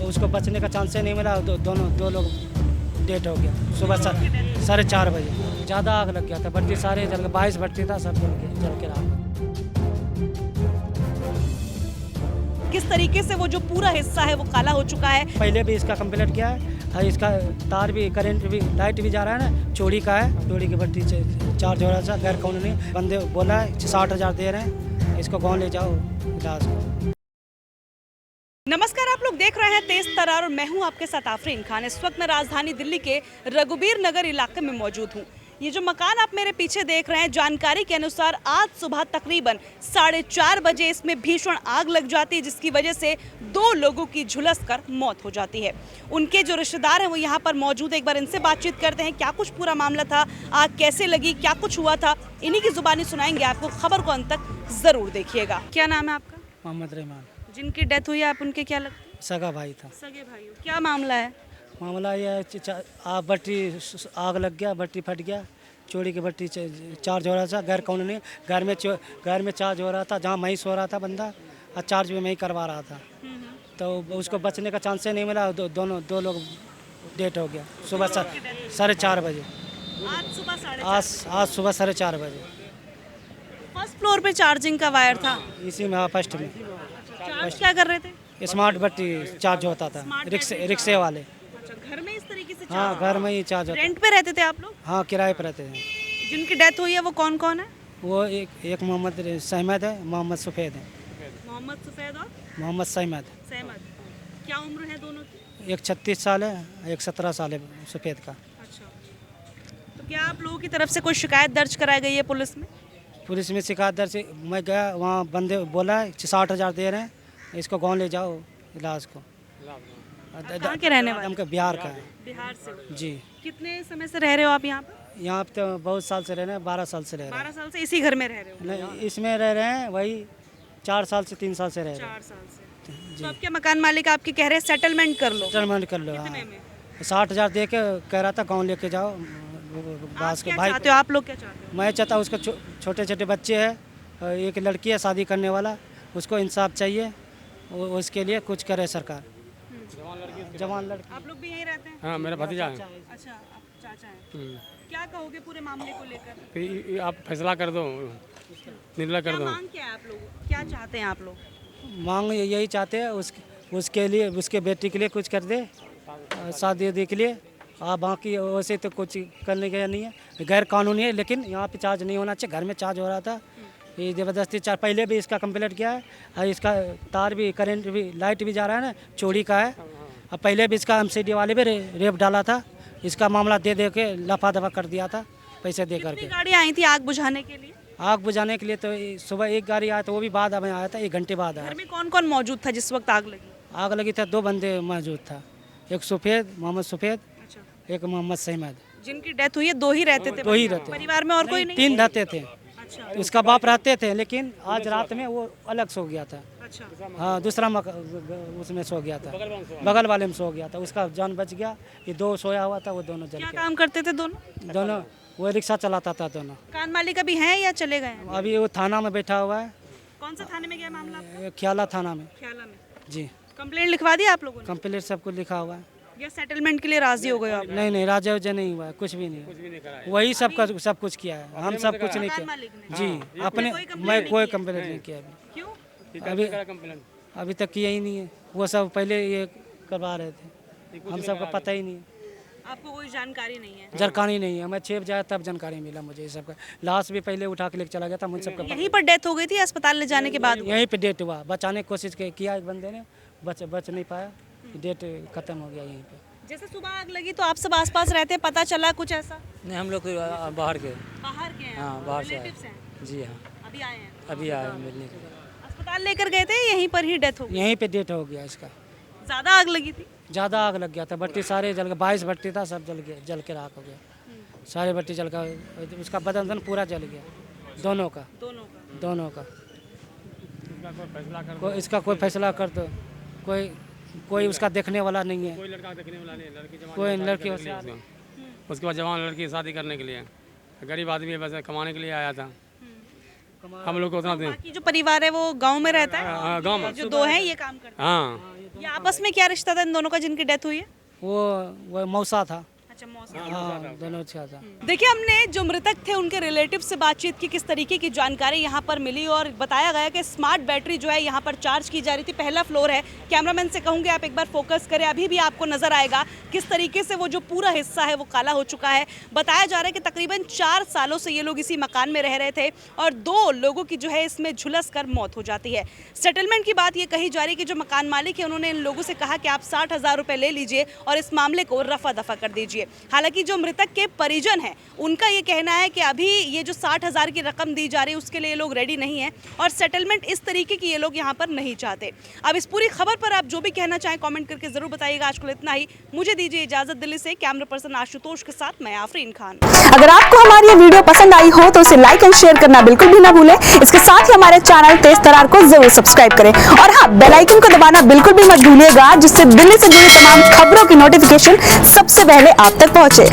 उसको बचने का चांस ही नहीं मिला। दो लोग डेट हो गया। सुबह 4:30 बजे ज़्यादा आग लग गया था। भट्टी सारे जल के 22 भट्टी था, सब जल के राख। किस तरीके से वो जो पूरा हिस्सा है वो काला हो चुका है। पहले भी इसका कंप्लेंट किया है। इसका तार भी, करंट भी, लाइट भी जा रहा है ना, चोरी का है। चोरी की भट्टी 4 जोड़ा सा गैर कानूनी बंदे बोला है 60,000 दे रहे हैं, इसको गाँव ले जाओ इलाज को। नमस्कार, आप लोग देख रहे हैं तेज तरार और मैं हूं आपके साथ आफरीन खान। इस वक्त मैं राजधानी दिल्ली के रघुबीर नगर इलाके में मौजूद हूं। ये जो मकान आप मेरे पीछे देख रहे हैं, जानकारी के अनुसार आज सुबह तकरीबन 4:30 बजे इसमें भीषण आग लग जाती है, जिसकी वजह से 2 लोगों की झुलस कर मौत हो जाती है। उनके जो रिश्तेदार हैं वो यहाँ पर मौजूद है। एक बार इनसे बातचीत करते हैं, क्या कुछ पूरा मामला था, आग कैसे लगी, क्या कुछ हुआ था, इन्हीं की जुबानी सुनाएंगे आपको। खबर को अंत तक जरूर देखिएगा। क्या नाम है आपका? मोहम्मद रहमान। जिनकी डेथ हुई है, आप उनके क्या लगते हैं? सगा भाई था। सगे भाई हो। क्या मामला है? मामला ये है, भट्टी आग लग गया, भट्टी फट गया। चोरी की भट्टी 4 जोड़ा था गैर कानूनी। घर में 4 जोड़ा था, जहाँ मैं ही सो रहा था बंदा, और चार्ज भी मैं ही करवा रहा था। तो उसको बचने का चांस ही नहीं मिला। दो लोग डेट हो गया। सुबह 4:30 बजे। आज सुबह 4:30। आज सुबह 4:30 बजे। फर्स्ट फ्लोर पे चार्जिंग का वायर था। इसी में, फर्स्ट में चार्ज क्या कर रहे थे? स्मार्ट भट्टी चार्ज होता था, रिक्शे वाले। अच्छा, घर में इस तरीके से हाँ, चार्ज? घर में ही चार्ज होता। रेंट पे रहते थे आप लोग? हाँ, किराए पर रहते हैं। जिनकी डेथ हुई है वो कौन कौन है? वो एक मोहम्मद सहमद है, मोहम्मद सफ़ेद है। मोहम्मद सफेद और मोहम्मद सहमद। सहमद। क्या उम्र है दोनों की? एक 36 साल है, एक 17 साल है सफ़ेद का। अच्छा, तो क्या आप लोगों की तरफ से कोई शिकायत दर्ज कराई गई है पुलिस में? पुलिस में शिकायत दर्ज, मैं गया वहाँ, बंदे बोला है 60,000 दे रहे हैं, इसको गाँव ले जाओ इलाज को। कहाँ के रहने वाले? हमका बिहार का है। बिहार से हो। जी। कितने समय से रह रहे हो आप यहाँ पर? यहाँ पे तो बहुत साल से रह रहे हैं, 12 साल से रह रहे 12 साल से इसी घर में रह रहे हो? हैं। नहीं, इसमें रह रहे हैं वही 4 साल से 3 साल से रह रहे 4 साल से। हैं। तो आपके मकान मालिक आपके कह रहे हैं सेटलमेंट कर लो। सेटलमेंट कर लो। कितने हाँ, में? 60,000 दे के कह रहा था गाँव लेके जाओ। आप बास के क्या भाई, चाहते हो? आप लोग क्या चाहते हो? मैं चाहता हूँ उसके छोटे छोटे बच्चे हैं, एक लड़की है शादी करने वाला, उसको इंसाफ चाहिए। उसके लिए कुछ करे सरकार। जवान लड़की। आप लोग भी यहीं रहते हैं? हाँ, मेरा भतीजा है। अच्छा, आप चाचा हैं। क्या कहोगे पूरे मामले को लेकर? कि आप फैसला कर दो, निर्णय कर क्या दो। मांग क्या है आप लोग? क्या चाहते हैं आप लोग? मांग यही चाहते हैं, उसके लिए, उसके बेटी के लिए कुछ कर दे, शादी उदी के लिए। बाकी वैसे तो कुछ करने का नहीं है, गैर कानूनी है। लेकिन यहाँ पे चार्ज नहीं होना चाहिए। घर में चार्ज हो रहा था, ये ज़बरदस्ती चार्ज। पहले भी इसका कंप्लेंट किया है, और इसका तार भी, करंट भी, लाइट भी जा रहा है ना, चोरी का है। और पहले भी इसका MCD वाले भी रेप डाला था। इसका मामला दे के लफा दफा कर दिया था, पैसे दे कितनी करके। गाड़ियाँ आई थी आग बुझाने के लिए? आग बुझाने के लिए तो सुबह एक गाड़ी आया था, वो भी बाद में आया था, 1 घंटे बाद आया। घर में कौन कौन मौजूद था जिस वक्त आग लगी? आग लगी था, 2 बंदे मौजूद था, एक सफ़ेद, मोहम्मद सफ़ेद, अच्छा, एक मोहम्मद सहमद। जिनकी डेथ हुई है 2 ही रहते थे? 2 ही रहते। परिवार में और कोई नहीं? 3 रहते थे। अच्छा, उसका बाप रहते थे, लेकिन आज रात में वो अलग सो गया था। अच्छा। हाँ, दूसरा उसमें सो गया था, बगल वाले में सो गया था। उसका जान बच गया। ये 2 सोया हुआ था, वो दोनों जल क्या के। काम करते थे दोनों? दोनों वो रिक्शा चलाता था दोनों। कान मालिक अभी हैं या चले गए हैं? अभी वो थाना में बैठा हुआ है, कौन सा थाने में गया मामला आपका? ख्याला थाना में। ख्याला में। जी, कंप्लेंट लिखवा दी आप लोगों ने? कंप्लीट सब कुछ लिखा हुआ है। या सेटलमेंट के लिए राजी हो गए आप? नहीं, राजा उजा नहीं हुआ है, कुछ भी नहीं। वही सब कुछ किया है, हम सब कुछ नहीं मकान किया। मालिक ने? जी, अपने कोई complaint मैं नहीं कोई किया? कंप्लेंट नहीं किया अभी। क्यों? अभी तक किया ही नहीं है। वो सब पहले ये करवा रहे थे, हम सबको पता ही नहीं है, आपको कोई जानकारी नहीं है? जानकारी नहीं है। मैं 6 बजे आया तब जानकारी मिला मुझे ये सब का। लाश भी पहले उठा के लेके चला गया था, मुझे सबका यहीं पर डेथ हो गई थी, अस्पताल ले जाने के बाद? यहीं पे डेट हुआ। बचाने की कोशिश किया एक बंदे ने, बच नहीं पाया, डेट खत्म हो गया यहीं पे। जैसे सुबह आग लगी तो आप सब आसपास रहते हैं, पता चला कुछ ऐसा? नहीं, हम लोग तो बाहर के। बाहर के हैं? हाँ, बाहर से आए। Relatives हैं? जी हाँ, अभी आए हैं? अभी आए मिलने के लिए। अस्पताल लेकर गए थे, यहीं पर ही डेथ हो गई? यहीं पे डेट हो गया इसका। ज्यादा आग लगी थी? ज़्यादा आग लग गया था, भट्टी सारे जल के, 22 भट्टी था, सब जल के राख हो गया। सारे भट्टी जल का, उसका बदन पूरा जल गया, दोनों का। दोनों का? इसका कोई फैसला कर दो। कोई उसका देखने वाला नहीं है, कोई लड़का देखने वाला नहीं, लड़की जवान कोई शादी लड़की करने के लिए उसको। उसके बाद जवान लड़की की शादी करने के लिए, गरीब आदमी है, बस कमाने के लिए आया था। हम लोग को उतना दें। बाकी जो परिवार है वो गांव में रहता है? गाँव में। जो 2 हैं ये काम करते हैं? हाँ, ये आपस में क्या रिश्ता था इन दोनों का जिनकी डेथ हुई है? वो मौसा था। अच्छा, मौसा। हाँ, दोनों अच्छा था। देखिए, हमने जो मृतक थे उनके रिलेटिव से बातचीत की, किस तरीके की जानकारी यहाँ पर मिली और बताया गया कि स्मार्ट बैटरी जो है यहाँ पर चार्ज की जा रही थी। पहला फ्लोर है, कैमरामैन से कहूँगी आप एक बार फोकस करें, अभी भी आपको नजर आएगा किस तरीके से वो जो पूरा हिस्सा है वो काला हो चुका है। बताया जा रहा है कि तकरीबन 4 सालों से ये लोग इसी मकान में रह रहे थे और 2 लोगों की जो है इसमें झुलस कर मौत हो जाती है। सेटलमेंट की बात ये कही जा रही है कि जो मकान मालिक है उन्होंने इन लोगों से कहा कि आप 60,000 रुपये ले लीजिए और इस मामले को रफा दफा कर दीजिए। हालांकि जो मृतक के परिजन हैं उनका ये कहना है कि अभी ये जो 60,000 की रकम दी जा रही है उसके लिए ये लोग रेडी नहीं है और सेटलमेंट इस तरीके की ये लोग यहाँ पर नहीं चाहते। अब इस पूरी खबर पर आप जो भी कहना चाहें कमेंट करके जरूर बताइएगा। आज को इतना ही, मुझे दीजिए इजाजत। दिल्ली से कैमरा पर्सन आशुतोष के साथ मैं आफरीन खान। अगर आपको हमारी ये वीडियो पसंद आई हो तो इसे लाइक एंड शेयर करना बिल्कुल भी ना भूलें। इसके साथ ही हमारे चैनल तेज तरार को जरूर सब्सक्राइब करें और हाँ, बेल आइकन को दबाना बिल्कुल भी मत भूलिएगा, जिससे दिल्ली से जुड़ी तमाम खबरों की नोटिफिकेशन सबसे पहले आप तक पहुंचे।